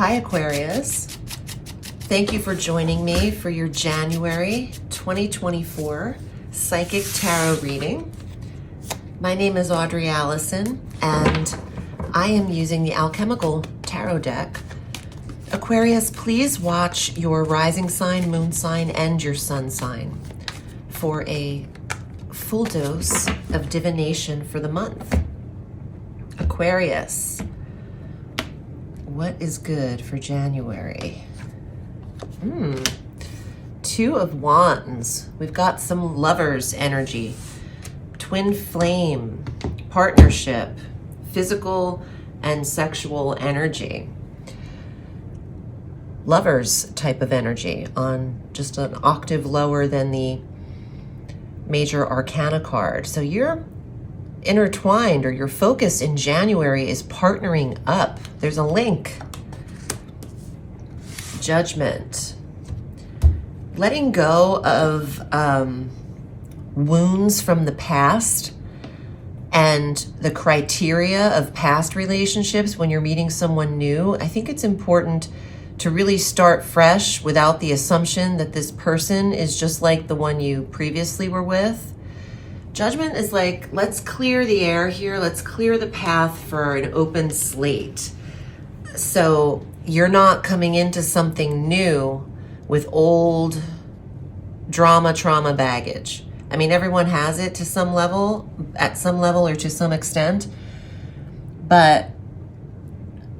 Hi, Aquarius. Thank you for joining me for your January 2024 Psychic Tarot reading. My name is Audrey Alison, and I am using the Alchemical Tarot deck. Aquarius, please watch your rising sign, moon sign, and your sun sign for a full dose of divination for the month. Aquarius, what is good for January? Two of Wands. We've got some lovers energy, twin flame, partnership, physical and sexual energy. Lovers type of energy on just an octave lower than the major arcana card. So you're intertwined, or your focus in January is partnering up. There's a link. Judgment. Letting go of wounds from the past and the criteria of past relationships when you're meeting someone new. I think it's important to really start fresh without the assumption that this person is just like the one you previously were with. Judgment is like, let's clear the air here. Let's clear the path for an open slate. So you're not coming into something new with old trauma baggage. I mean, everyone has it to some level, at some level or to some extent. But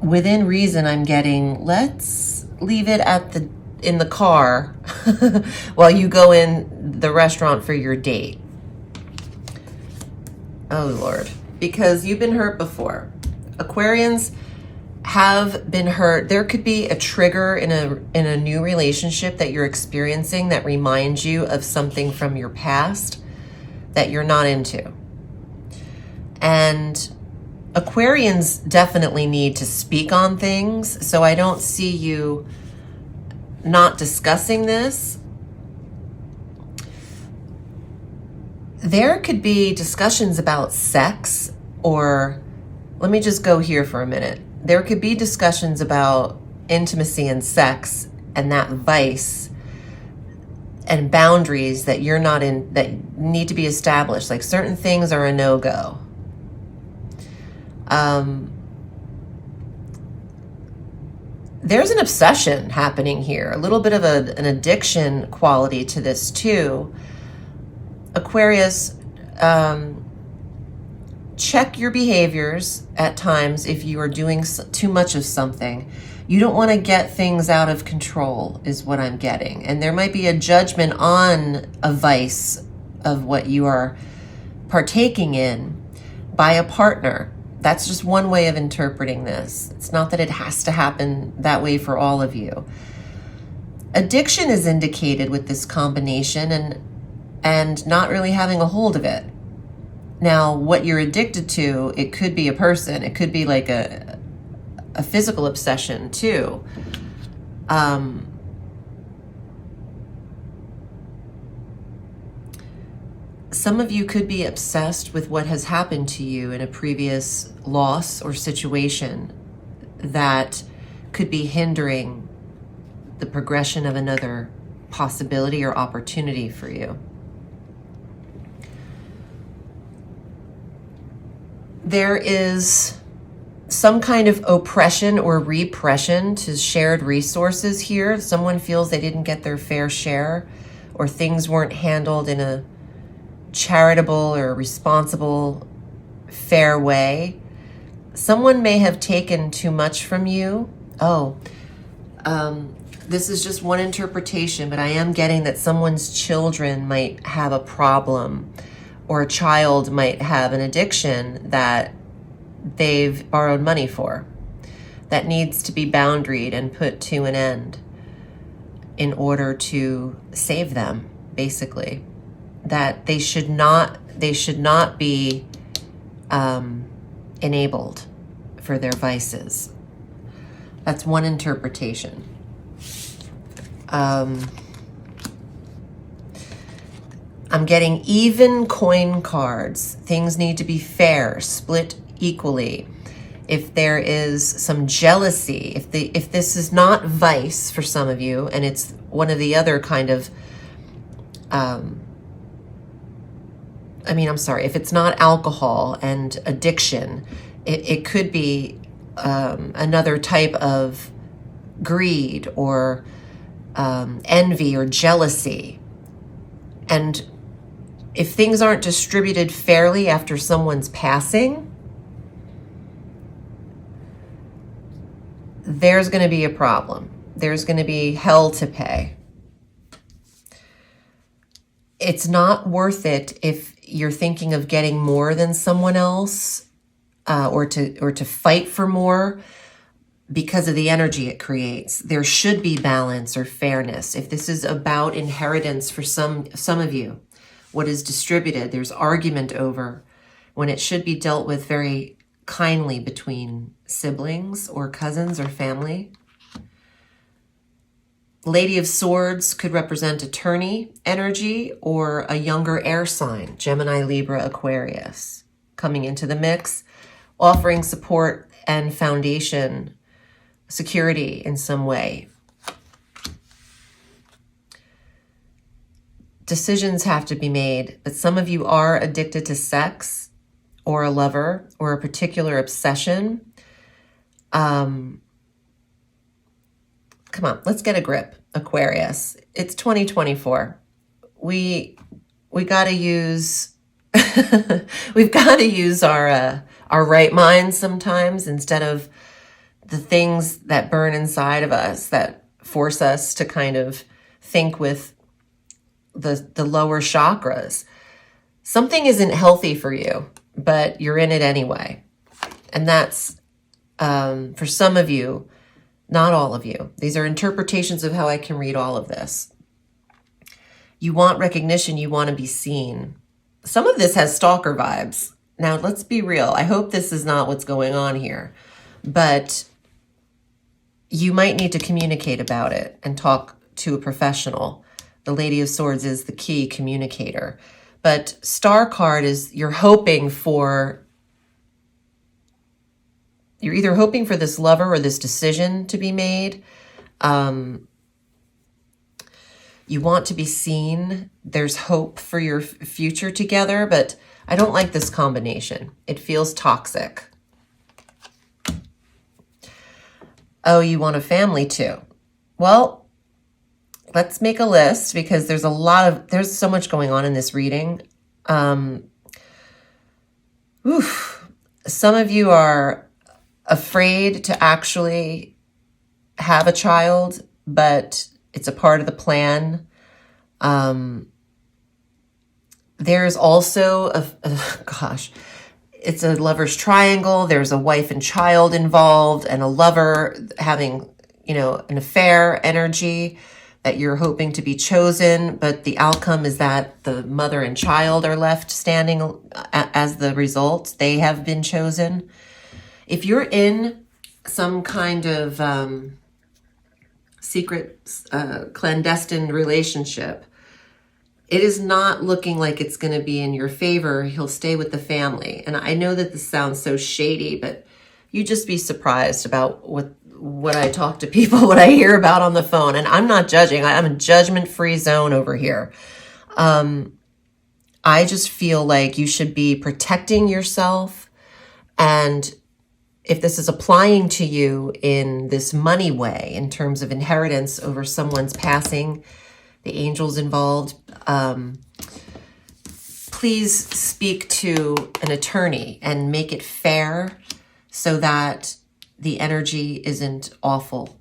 within reason, I'm getting, let's leave it in the car while you go in the restaurant for your date. Oh, Lord. Because you've been hurt before. Aquarians have been hurt. There could be a trigger in a new relationship that you're experiencing that reminds you of something from your past that you're not into. And Aquarians definitely need to speak on things. So I don't see you not discussing this. There could be discussions about sex, or let me just go here for a minute. There could be discussions about intimacy and sex and that vice and boundaries that you're not in, that need to be established. Like certain things are a no-go. There's an obsession happening here, a little bit of an addiction quality to this too. Aquarius, check your behaviors at times if you are doing too much of something. You don't want to get things out of control is what I'm getting. And there might be a judgment on a vice of what you are partaking in by a partner. That's just one way of interpreting this. It's not that it has to happen that way for all of you. Addiction is indicated with this combination and not really having a hold of it. Now, what you're addicted to, it could be a person. It could be like a physical obsession too. Some of you could be obsessed with what has happened to you in a previous loss or situation that could be hindering the progression of another possibility or opportunity for you. There is some kind of oppression or repression to shared resources here. Someone feels they didn't get their fair share, or things weren't handled in a charitable or responsible, fair way. Someone may have taken too much from you. This is just one interpretation, but I am getting that someone's children might have a problem, or a child might have an addiction that they've borrowed money for, that needs to be boundaried and put to an end in order to save them, basically. That they should not be enabled for their vices. That's one interpretation. I'm getting even coin cards. Things need to be fair, split equally. if there is some jealousy, if this is not vice for some of you, and it's one of the other kind of, if it's not alcohol and addiction, it could be another type of greed or envy or jealousy. And if things aren't distributed fairly after someone's passing, there's going to be a problem. There's going to be hell to pay. It's not worth it if you're thinking of getting more than someone else, or to fight for more because of the energy it creates. There should be balance or fairness. If this is about inheritance for some of you, what is distributed, there's argument over, when it should be dealt with very kindly between siblings or cousins or family. Lady of Swords could represent attorney energy or a younger air sign, Gemini, Libra, Aquarius, coming into the mix, offering support and foundation, security in some way. Decisions have to be made, but some of you are addicted to sex or a lover or a particular obsession. Come on, let's get a grip, Aquarius. It's 2024. We got to use we've got to use our right minds sometimes, instead of the things that burn inside of us that force us to kind of think with the lower chakras. Something isn't healthy for you, but you're in it anyway. And that's, for some of you, not all of you. These are interpretations of how I can read all of this. You want recognition, you want to be seen. Some of this has stalker vibes. Now, let's be real. I hope this is not what's going on here, but you might need to communicate about it and talk to a professional. The Lady of Swords is the key communicator. But Star card is you're either hoping for this lover or this decision to be made. You want to be seen. There's hope for your future together, but I don't like this combination. It feels toxic. Oh, you want a family too. Well, let's make a list, because there's so much going on in this reading. Some of you are afraid to actually have a child, but it's a part of the plan. There's also it's a lover's triangle. There's a wife and child involved, and a lover having, an affair energy, that you're hoping to be chosen, but the outcome is that the mother and child are left standing as the result. They have been chosen. If you're in some kind of secret, clandestine relationship, it is not looking like it's going to be in your favor. He'll stay with the family. And I know that this sounds so shady, but you'd just be surprised about what I talk to people, what I hear about on the phone. And I'm not judging. I'm a judgment-free zone over here. I just feel like you should be protecting yourself. And if this is applying to you in this money way, in terms of inheritance over someone's passing, the angels involved, please speak to an attorney and make it fair so that the energy isn't awful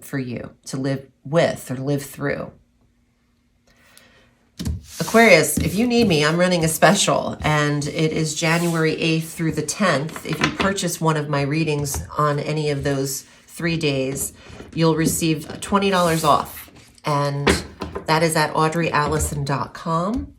for you to live with or live through. Aquarius, if you need me, I'm running a special, and it is January 8th through the 10th. If you purchase one of my readings on any of those 3 days, you'll receive $20 off. And that is at audreyalison.com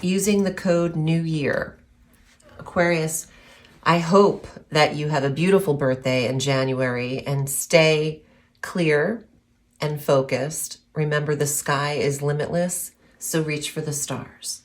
using the code New Year. Aquarius, I hope that you have a beautiful birthday in January and stay clear and focused. Remember, the sky is limitless, so reach for the stars.